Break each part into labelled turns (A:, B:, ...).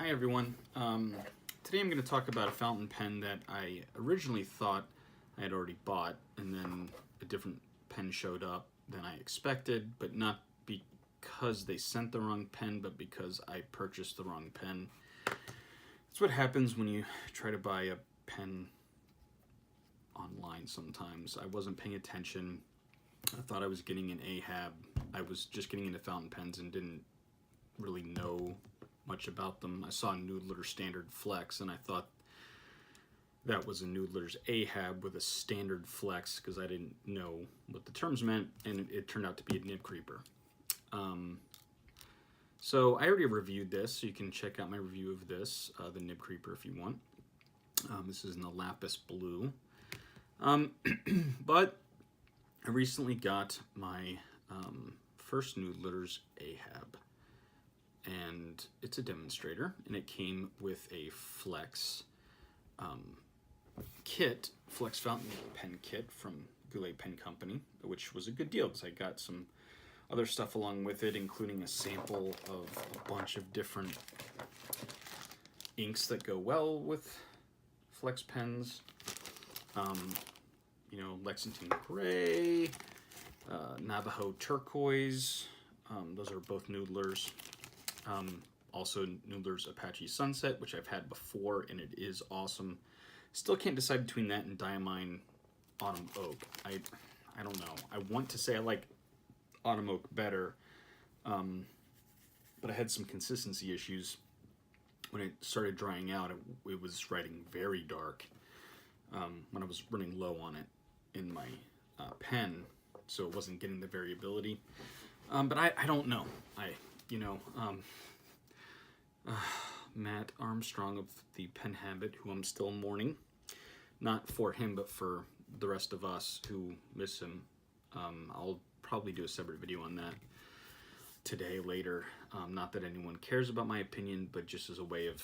A: Hi everyone. Today I'm going to talk about a fountain pen that I originally thought I had already bought, and then a different pen showed up than I expected, but not because they sent the wrong pen, but because I purchased the wrong pen. That's what happens when you try to buy a pen online sometimes. I wasn't paying attention. I thought I was getting an Ahab. I was just getting into fountain pens and didn't really know much about them. I saw Noodler Standard Flex and I thought that was a Noodler's Ahab with a standard flex because I didn't know what the terms meant, and it turned out to be a nib creeper. So I already reviewed this, so you can check out my review of this, the nib creeper, if you want. This is in the lapis blue. But I recently got my first Noodler's Ahab, and it's a demonstrator, and it came with a flex kit, flex fountain pen kit from Goulet Pen Company, which was a good deal because I got some other stuff along with it, including a sample of a bunch of different inks that go well with flex pens. You know, Lexington Gray, Navajo Turquoise, those are both Noodlers. Also Noodler's Apache Sunset, which I've had before, and it is awesome. Still can't decide between that and Diamine Autumn Oak. I don't know. I want to say I like Autumn Oak better, but I had some consistency issues. When it started drying out, it was writing very dark when I was running low on it in my pen, so it wasn't getting the variability. But I don't know. Matt Armstrong of the Pen Habit, who I'm still mourning, not for him, but for the rest of us who miss him. I'll probably do a separate video on that today, later. Not that anyone cares about my opinion, but just as a way of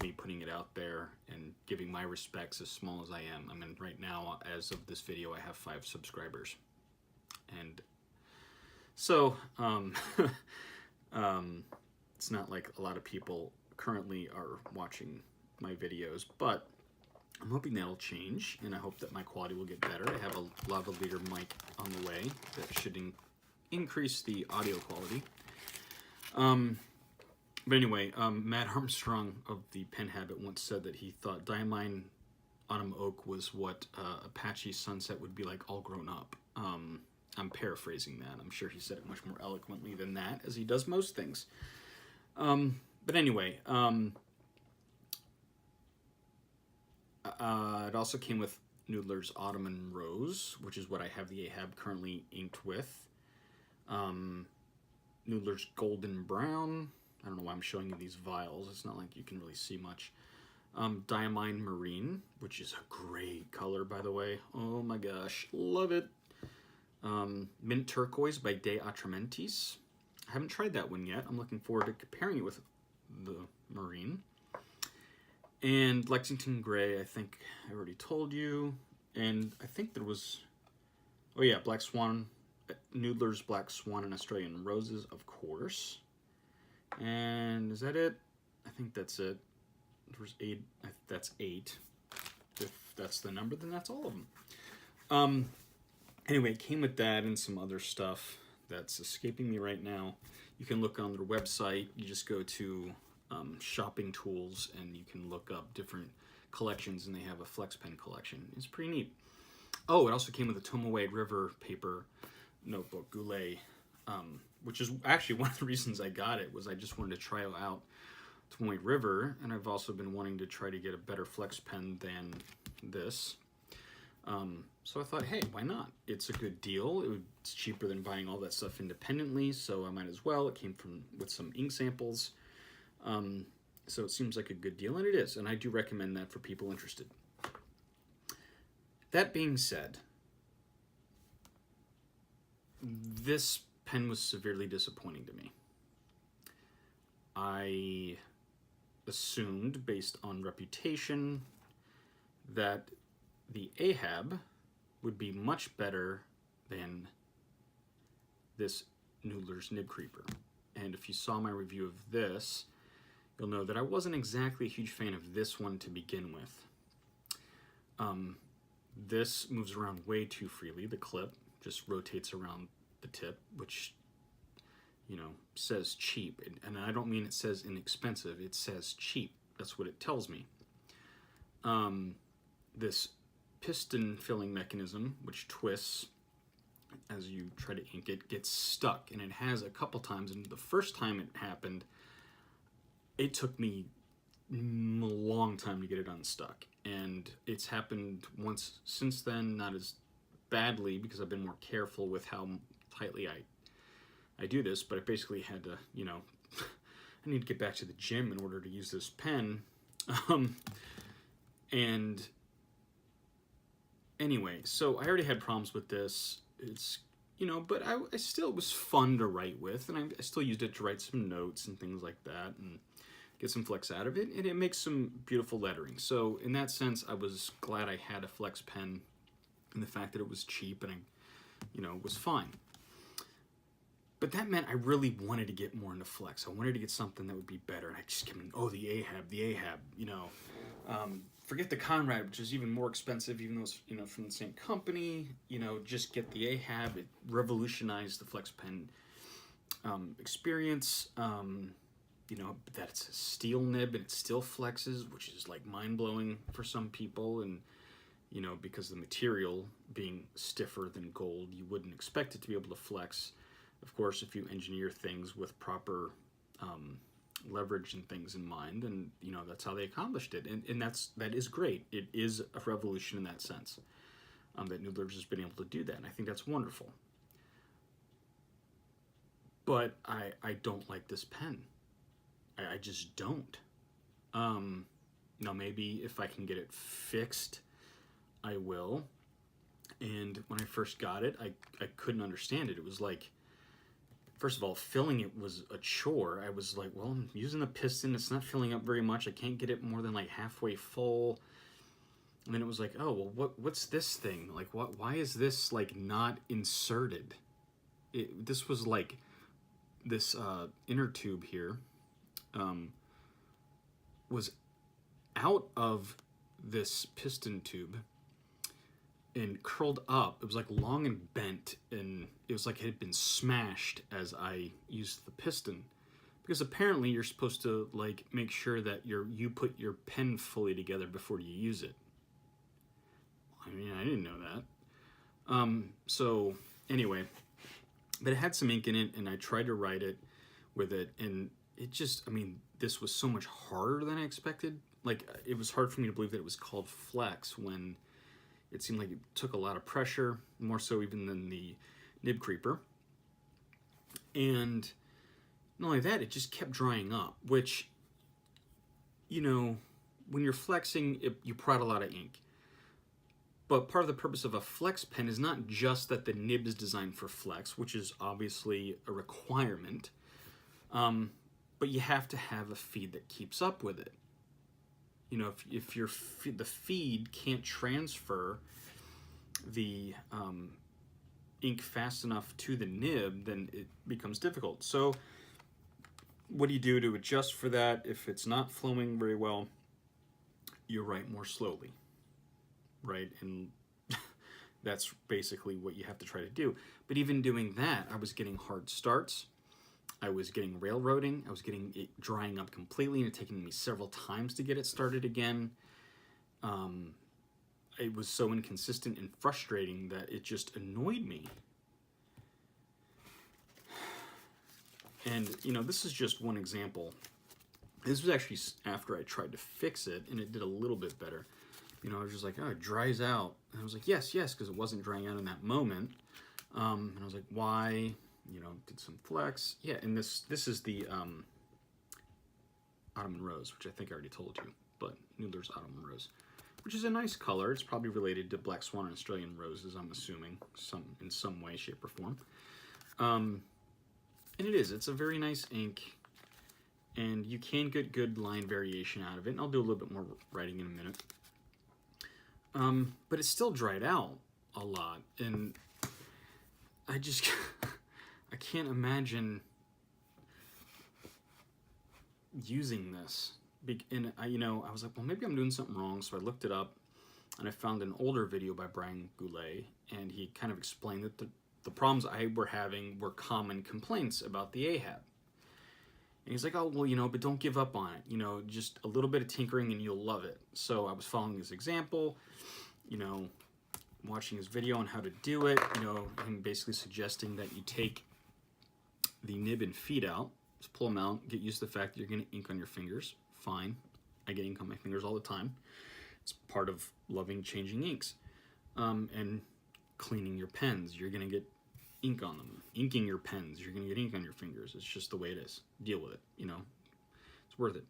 A: me putting it out there and giving my respects, as small as I am. I mean, right now, as of this video, I have 5 subscribers. And so, it's not like a lot of people currently are watching my videos, but I'm hoping that'll change, and I hope that my quality will get better. I have a lavalier mic on the way that should increase the audio quality. But anyway, Matt Armstrong of the Pen Habit once said that he thought Diamine Autumn Oak was what Apache Sunset would be like all grown up. I'm paraphrasing that. I'm sure he said it much more eloquently than that, as he does most things. But anyway, it also came with Noodler's Autumn and Rose, which is what I have the Ahab currently inked with. Noodler's Golden Brown. I don't know why I'm showing you these vials. It's not like you can really see much. Diamine Marine, which is a great color, by the way. Oh my gosh, love it. Mint Turquoise by De Atramentis. I haven't tried that one yet. I'm looking forward to comparing it with the Marine. And Lexington Gray, I think I already told you. And I think there was, oh yeah, Black Swan, Noodler's Black Swan and Australian Roses, of course. And is that it? I think that's it. There's 8, that's 8. If that's the number, then that's all of them. Anyway, it came with that and some other stuff that's escaping me right now. You can look on their website. You just go to shopping tools and you can look up different collections, and they have a flex pen collection. It's pretty neat. Oh, it also came with a Tomaway River paper notebook, Goulet, which is actually one of the reasons I got it, was I just wanted to try out Tomaway River, and I've also been wanting to try to get a better flex pen than this. So I thought, hey, why not? It's a good deal. It's cheaper than buying all that stuff independently, so I might as well. It came with some ink samples. So it seems like a good deal, and it is, and I do recommend that for people interested. That being said, this pen was severely disappointing to me. I assumed, based on reputation, that the Ahab would be much better than this Noodler's Nib Creeper. And if you saw my review of this, you'll know that I wasn't exactly a huge fan of this one to begin with. This moves around way too freely. The clip just rotates around the tip, which, you know, says cheap. And I don't mean it says inexpensive, it says cheap. That's what it tells me. This piston filling mechanism, which twists as you try to ink it, gets stuck. And it has a couple times, and the first time it happened, it took me a long time to get it unstuck. And it's happened once since then, not as badly because I've been more careful with how tightly I do this, but I basically had to, you know, I need to get back to the gym in order to use this pen. And anyway, so I already had problems with this. It's, you know, but I still, it was fun to write with, and I still used it to write some notes and things like that, and get some flex out of it, and it makes some beautiful lettering. So in that sense, I was glad I had a flex pen, and the fact that it was cheap and I, you know, was fine. But that meant I really wanted to get more into flex. I wanted to get something that would be better, and I just kept, oh, the Ahab, you know. Forget the Conrad, which is even more expensive, even though it's, you know, from the same company. You know, just get the Ahab. It revolutionized the flex pen experience. You know, that it's a steel nib and it still flexes, which is like mind-blowing for some people. And, you know, because the material being stiffer than gold, you wouldn't expect it to be able to flex. Of course, if you engineer things with proper leverage and things in mind, and, you know, that's how they accomplished it. And that is great. It is a revolution in that sense, that Noodler's has been able to do that. And I think that's wonderful. But I don't like this pen. I just don't. Now maybe if I can get it fixed, I will. And when I first got it, I couldn't understand it. It was like, first of all, filling it was a chore. I was like, well, I'm using the piston. It's not filling up very much. I can't get it more than like halfway full. And then it was like, oh, well, what's this thing? Like, why is this like not inserted? This was like this inner tube here. Was out of this piston tube and curled up. It was like long and bent, and it was like it had been smashed as I used the piston, because apparently you're supposed to like make sure that you put your pen fully together before you use it. I mean, I didn't know that. So anyway, but it had some ink in it, and I tried to write it with it, and it just, I mean, this was so much harder than I expected. Like, it was hard for me to believe that it was called flex when it seemed like it took a lot of pressure, more so even than the nib creeper. And not only that, it just kept drying up, which, you know, when you're flexing, you prod a lot of ink. But part of the purpose of a flex pen is not just that the nib is designed for flex, which is obviously a requirement, but you have to have a feed that keeps up with it. You know, if the feed can't transfer the ink fast enough to the nib, then it becomes difficult. So what do you do to adjust for that? If it's not flowing very well, you write more slowly, right? And that's basically what you have to try to do. But even doing that, I was getting hard starts. I was getting railroading. I was getting it drying up completely, and it taking me several times to get it started again. It was so inconsistent and frustrating that it just annoyed me. And, you know, this is just one example. This was actually after I tried to fix it, and it did a little bit better. You know, I was just like, oh, it dries out. And I was like, yes, because it wasn't drying out in that moment. And I was like, why? You know, did some flex. Yeah, and this is the Autumn and Rose, which I think I already told you, but Noodler's Autumn and Rose, which is a nice color. It's probably related to Black Swan and Australian Roses, I'm assuming, in some way, shape, or form. And it is. It's a very nice ink, and you can get good line variation out of it, and I'll do a little bit more writing in a minute. But it still dried out a lot, and I just... I can't imagine using this. And I was like, well, maybe I'm doing something wrong. So I looked it up, and I found an older video by Brian Goulet, and he kind of explained that the problems I were having were common complaints about the Ahab. And he's like, oh, well, but don't give up on it. Just a little bit of tinkering and you'll love it. So I was following his example, watching his video on how to do it, him basically suggesting that you take the nib and feed out, just pull them out, get used to the fact that you're going to ink on your fingers. Fine. I get ink on my fingers all the time. It's part of loving changing inks. And cleaning your pens. You're going to get ink on them. Inking your pens, you're going to get ink on your fingers. It's just the way it is. Deal with it, It's worth it.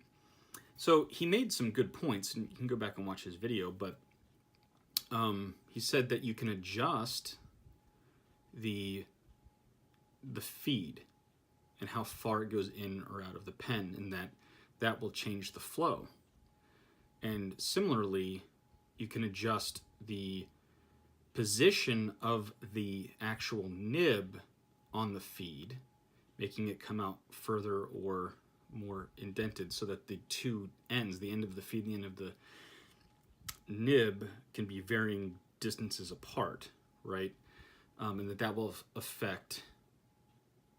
A: So he made some good points, and you can go back and watch his video, but he said that you can adjust the feed and how far it goes in or out of the pen, and that will change the flow. And similarly, you can adjust the position of the actual nib on the feed, making it come out further or more indented so that the two ends, the end of the feed and the end of the nib, can be varying distances apart, right? And that will affect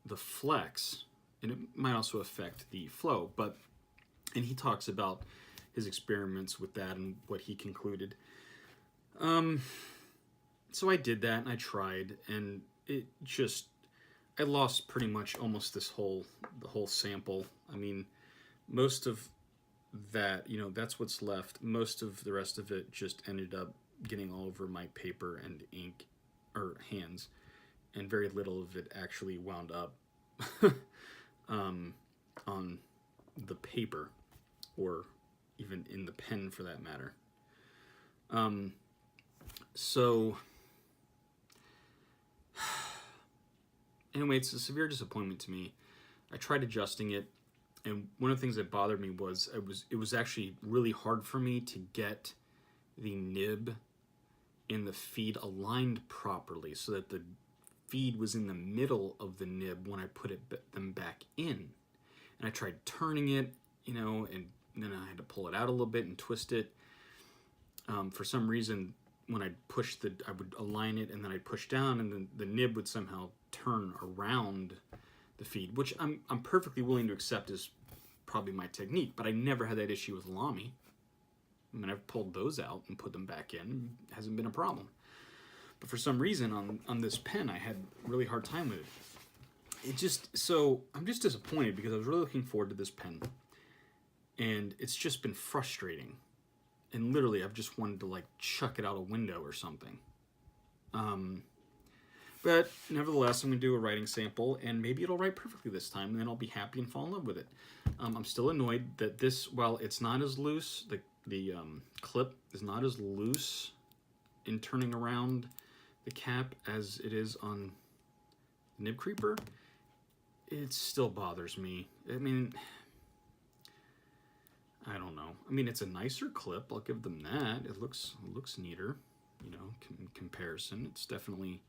A: the flex, and it might also affect the flow. And he talks about his experiments with that and what he concluded. So I did that, and I tried, and I lost pretty much almost the whole sample. I mean, most of that, that's what's left. Most of the rest of it just ended up getting all over my paper and ink, or hands, and very little of it actually wound up on the paper, or even in the pen for that matter. So anyway, it's a severe disappointment to me. I tried adjusting it, and one of the things that bothered me was it was actually really hard for me to get the nib and the feed aligned properly so that the feed was in the middle of the nib when I put them back in. And I tried turning it, and then I had to pull it out a little bit and twist it. For some reason, when I would align it, and then I'd push down, and then the nib would somehow turn around the feed, which I'm perfectly willing to accept as probably my technique, but I never had that issue with Lamy. I mean, I've pulled those out and put them back in. It hasn't been a problem. But for some reason on this pen, I had a really hard time with it. So I'm just disappointed because I was really looking forward to this pen, and it's just been frustrating. And literally, I've just wanted to chuck it out a window or something. But nevertheless, I'm going to do a writing sample, and maybe it'll write perfectly this time, and then I'll be happy and fall in love with it. I'm still annoyed that while it's not as loose, the clip is not as loose in turning around the cap as it is on the nib creeper. It still bothers me. I mean, I don't know. I mean, it's a nicer clip. I'll give them that. It looks neater, in comparison. It's definitely,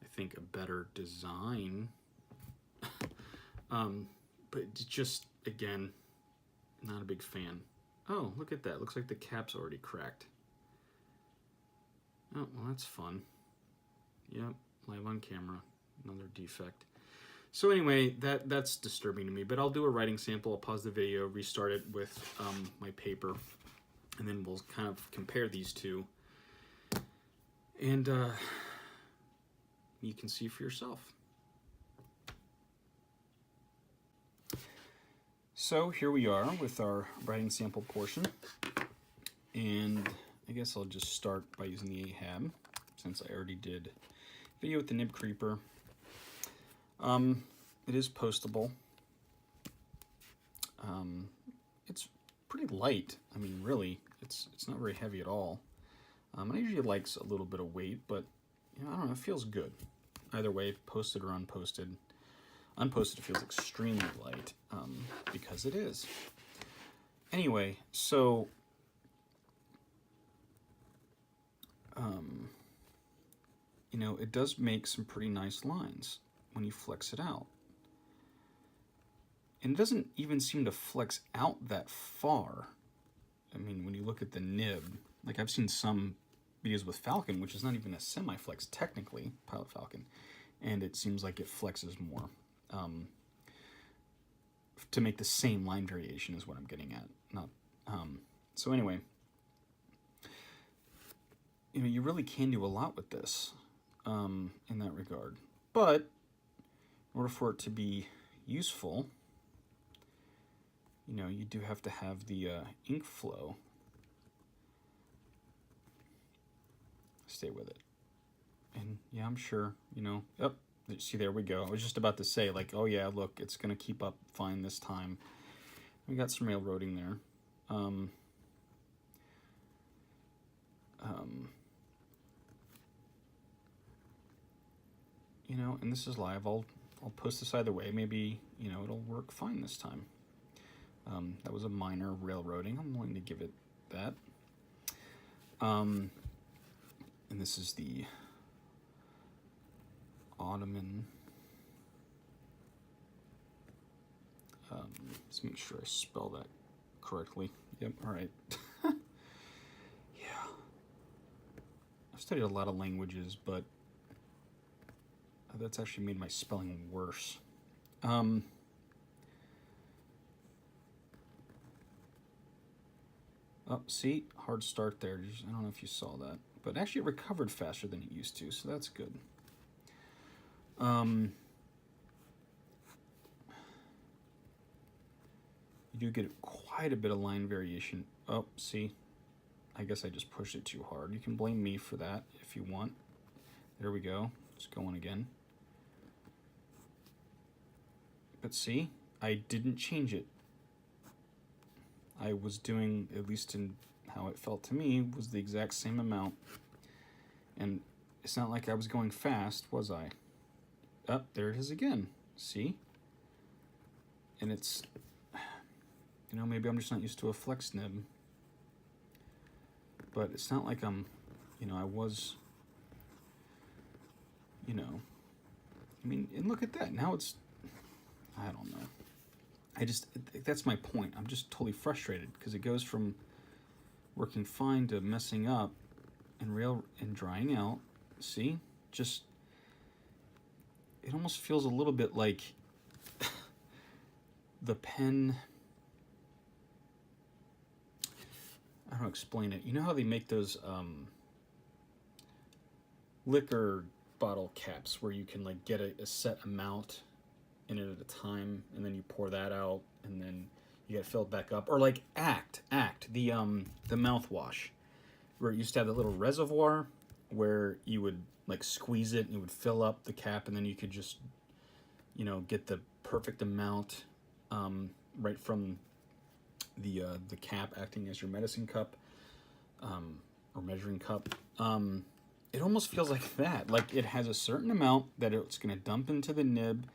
A: I think, a better design. But just, again, not a big fan. Oh, look at that. Looks like the cap's already cracked. Oh, well, that's fun. Yep, live on camera. Another defect. So anyway, that's disturbing to me, but I'll do a writing sample. I'll pause the video, restart it with my paper, and then we'll kind of compare these two. And you can see for yourself. So here we are with our writing sample portion. And I guess I'll just start by using the Ahab, since I already did video with the nib creeper. It is postable. It's pretty light. I mean, really, it's not very heavy at all. I usually likes a little bit of weight, but I don't know, it feels good. Either way, posted or unposted. Unposted feels extremely light, because it is. Anyway, so it does make some pretty nice lines when you flex it out. And it doesn't even seem to flex out that far. I mean, when you look at the nib, like I've seen some videos with Falcon, which is not even a semi-flex technically, Pilot Falcon, and it seems like it flexes more. To make the same line variation is what I'm getting at. Not so anyway, you really can do a lot with this in that regard. But in order for it to be useful, you do have to have the ink flow stay with it. And yeah, I'm sure, oh, see, there we go. I was just about to say, like, oh yeah, look, it's going to keep up fine this time. We got some railroading there. And this is live. I'll post this either way. Maybe, it'll work fine this time. That was a minor railroading. I'm willing to give it that. And this is the Ottoman. Let's make sure I spell that correctly. Yep, all right. Yeah. I've studied a lot of languages, but that's actually made my spelling worse. Oh, see? Hard start there. I don't know if you saw that. But actually it recovered faster than it used to, so that's good. You do get quite a bit of line variation. Oh, see? I guess I just pushed it too hard. You can blame me for that if you want. There we go. It's going again. But see? I didn't change it. I was doing, at least in how it felt to me, was the exact same amount. And it's not like I was going fast, was I? Oh, there it is again. See? And it's, maybe I'm just not used to a flex nib. But it's not like I'm, I was, I mean, and look at that. Now it's, I don't know. That's my point. I'm just totally frustrated because it goes from working fine to messing up and drying out. See? Just, it almost feels a little bit like the pen, I don't know, explain it. You know how they make those liquor bottle caps where you can like get a set amount in it at a time, and then you pour that out, and then you get it filled back up. Or like Act, the mouthwash, where it used to have that little reservoir where you would like squeeze it and it would fill up the cap, and then you could just, get the perfect amount right from the cap acting as your medicine cup or measuring cup. It almost feels like that. Like it has a certain amount that it's going to dump into the nib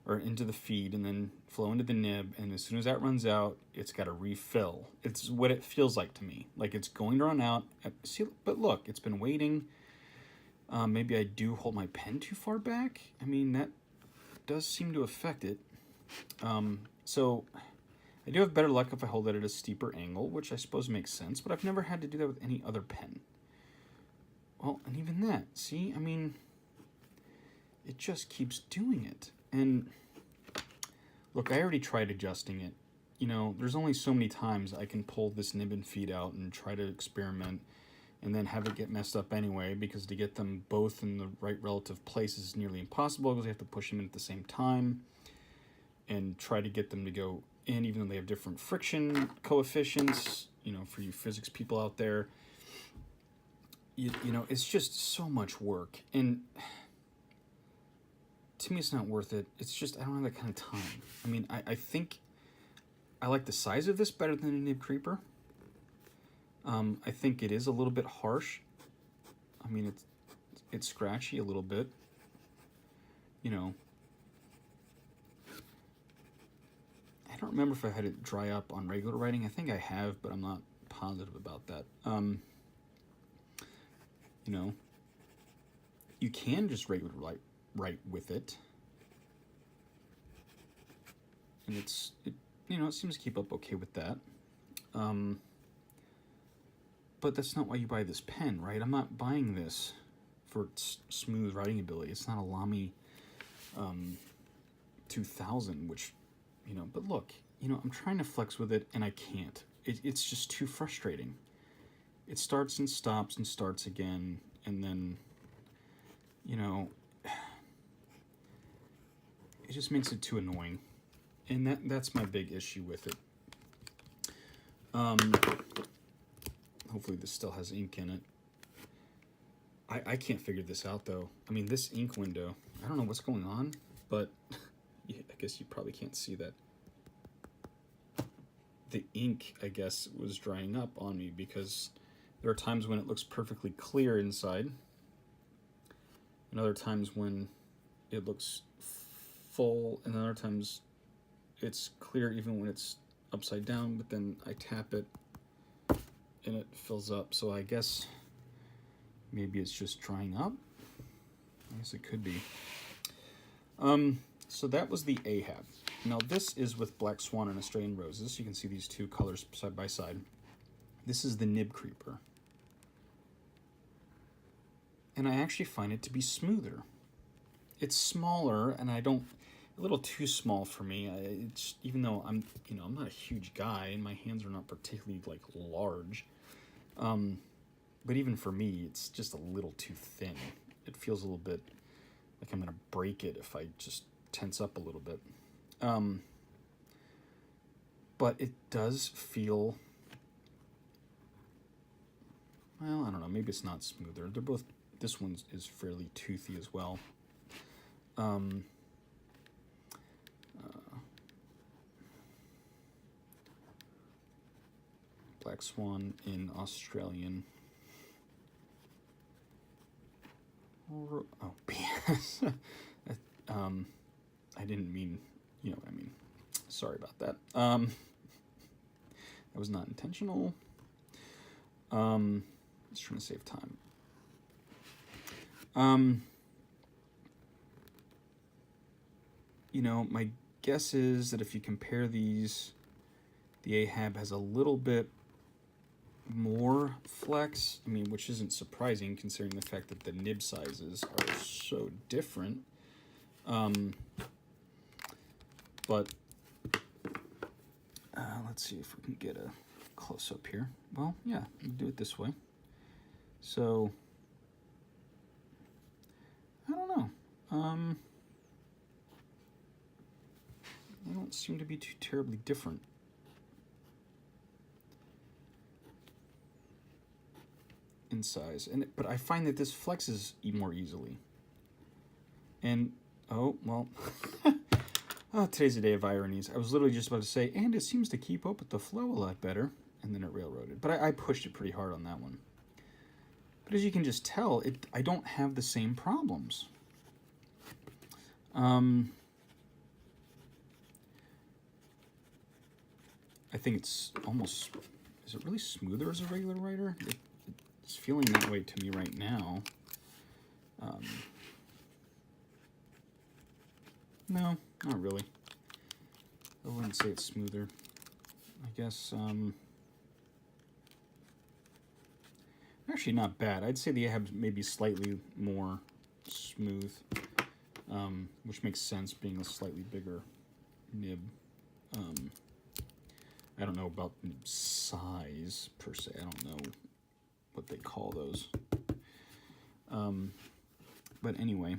A: or into the feed and then flow into the nib, and as soon as that runs out, it's got to refill. It's what it feels like to me. Like it's going to run out. See, but look, it's been waiting. Maybe I do hold my pen too far back. I mean, that does seem to affect it. So I do have better luck if I hold it at a steeper angle, which I suppose makes sense, but I've never had to do that with any other pen. Well, and even that, see, I mean, it just keeps doing it. And look, I already tried adjusting it. There's only so many times I can pull this nib and feed out and try to experiment and then have it get messed up anyway, because to get them both in the right relative places is nearly impossible because you have to push them in at the same time and try to get them to go in, even though they have different friction coefficients, for you physics people out there. It's just so much work. And to me, it's not worth it. It's just, I don't have that kind of time. I mean, I think I like the size of this better than a nib creeper. I think it is a little bit harsh. I mean, it's scratchy a little bit. I don't remember if I had it dry up on regular writing. I think I have, but I'm not positive about that. You can just regular write with it. and it seems to keep up okay with that. But that's not why you buy this pen, right? I'm not buying this for its smooth writing ability. It's not a Lamy 2000, which, but look, I'm trying to flex with it and I can't. It's just too frustrating. It starts and stops and starts again, and then, it just makes it too annoying. And that's my big issue with it. Hopefully this still has ink in it. I can't figure this out, though. I mean, this ink window, I don't know what's going on, but I guess you probably can't see that. The ink, I guess, was drying up on me, because there are times when it looks perfectly clear inside, and other times when it looks full, and other times it's clear even when it's upside down, but then I tap it and it fills up. So I guess maybe it's just drying up. I guess it could be. So that was the Ahab. Now this is with Black Swan and Australian Roses. You can see these two colors side by side. This is the Nib Creeper. And I actually find it to be smoother. It's smaller, and a little too small for me. Even though I'm not a huge guy, and my hands are not particularly large. But even for me, it's just a little too thin. It feels a little bit like I'm gonna break it if I just tense up a little bit. But it does feel, well, I don't know, maybe it's not smoother. They're both, this one is fairly toothy as well. Black Swan in Australian. Oh, BS. I didn't mean, you know what I mean. Sorry about that. That was not intentional. Just trying to save time. My guess is that if you compare these, the Ahab has a little bit more flex. I mean, which isn't surprising considering the fact that the nib sizes are so different. But let's see if we can get a close up here. Well, yeah, we'll do it this way. So I don't know. They don't seem to be too terribly different. In size, but I find that this flexes more easily. And oh well, today's a day of ironies. I was literally just about to say, and it seems to keep up with the flow a lot better, and then it railroaded. But I pushed it pretty hard on that one. But as you can just tell, I don't have the same problems. I think it's almost, is it really smoother as a regular writer? It's feeling that way to me right now. No, not really. I wouldn't say it's smoother. I guess, actually not bad. I'd say the Ahab maybe slightly more smooth, which makes sense being a slightly bigger nib. I don't know about size per se. I don't know what they call those. But anyway.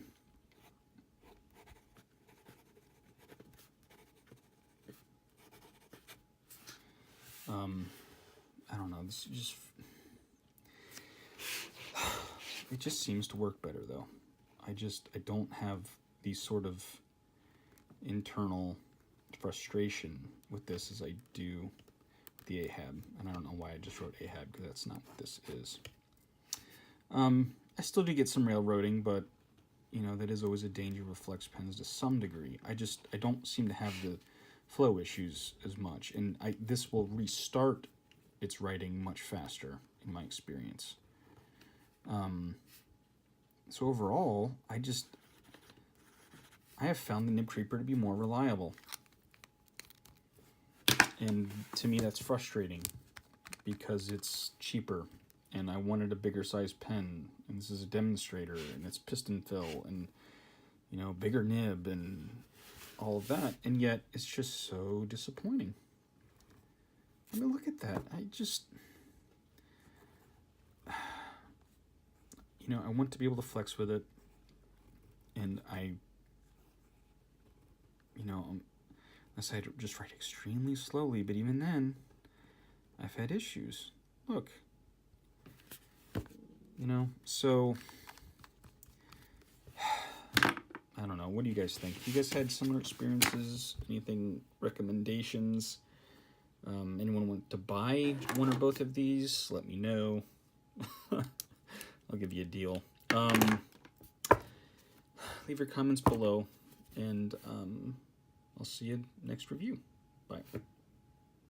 A: I don't know. This just, it just seems to work better though. I don't have these sort of internal frustration with this as I do the Ahab, and I don't know why I just wrote Ahab because that's not what this is. I still do get some railroading, but that is always a danger with flex pens to some degree. I don't seem to have the flow issues as much, and this will restart its writing much faster in my experience. So overall, I have found the Nib Creeper to be more reliable. And to me, that's frustrating because it's cheaper and I wanted a bigger size pen. And this is a demonstrator and it's piston fill and, you know, bigger nib and all of that. And yet it's just so disappointing. I mean, look at that. You know, I want to be able to flex with it. And you know, unless I just write extremely slowly, but even then, I've had issues. Look. You know, so, I don't know. What do you guys think? You guys had similar experiences? Anything, recommendations? Anyone want to buy one or both of these? Let me know. I'll give you a deal. Leave your comments below, and I'll see you next review. Bye.